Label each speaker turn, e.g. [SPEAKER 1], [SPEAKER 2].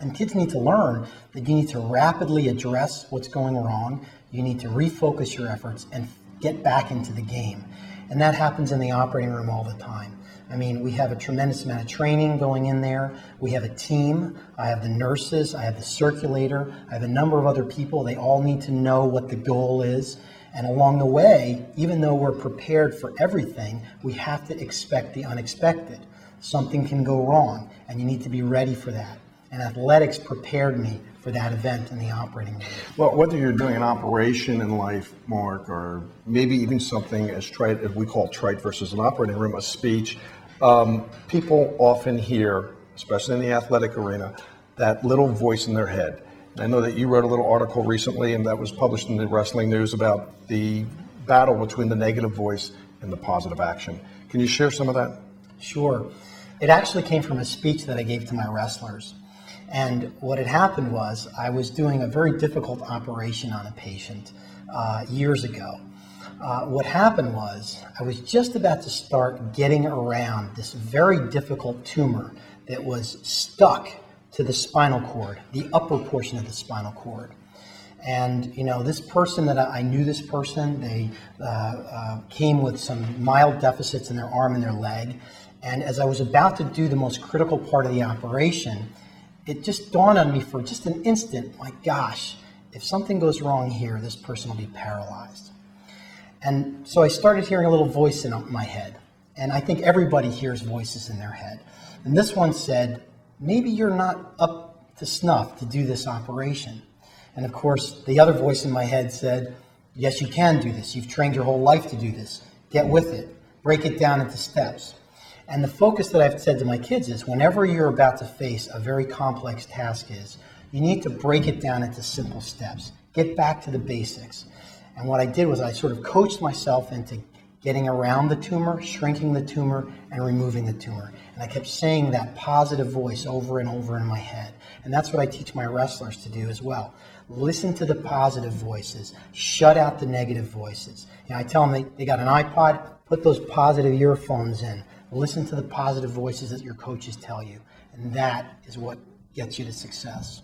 [SPEAKER 1] And kids need to learn that you need to rapidly address what's going wrong. You need to refocus your efforts and get back into the game. And that happens in the operating room all the time. I mean, we have a tremendous amount of training going in there. We have a team. I have the nurses. I have the circulator. I have a number of other people. They all need to know what the goal is. And along the way, even though we're prepared for everything, we have to expect the unexpected. Something can go wrong, and you need to be ready for that. And athletics prepared me for that event in the operating room.
[SPEAKER 2] Well, whether you're doing an operation in life, Mark, or maybe even something as trite as we call trite versus an operating room, a speech, people often hear, especially in the athletic arena, that little voice in their head. And I know that you wrote a little article recently, and that was published in the Wrestling News about the battle between the negative voice and the positive action. Can you share some of that?
[SPEAKER 1] Sure. It actually came from a speech that I gave to my wrestlers. And what had happened was I was doing a very difficult operation on a patient years ago. What happened was I was just about to start getting around this very difficult tumor that was stuck to the spinal cord, the upper portion of the spinal cord. And, you know, this person that I knew this person, they came with some mild deficits in their arm and their leg. And as I was about to do the most critical part of the operation, it just dawned on me for just an instant, my gosh, if something goes wrong here, this person will be paralyzed. And so I started hearing a little voice in my head. And I think everybody hears voices in their head. And this one said, maybe you're not up to snuff to do this operation. And of course, the other voice in my head said, yes, you can do this. You've trained your whole life to do this. Get with it. Break it down into steps. And the focus that I've said to my kids is whenever you're about to face a very complex task you need to break it down into simple steps. Get back to the basics. And what I did was I sort of coached myself into getting around the tumor, shrinking the tumor, and removing the tumor. And I kept saying that positive voice over and over in my head. And that's what I teach my wrestlers to do as well. Listen to the positive voices. Shut out the negative voices. You know, I tell them they got an iPod, put those positive earphones in. Listen to the positive voices that your coaches tell you. And that is what gets you to success.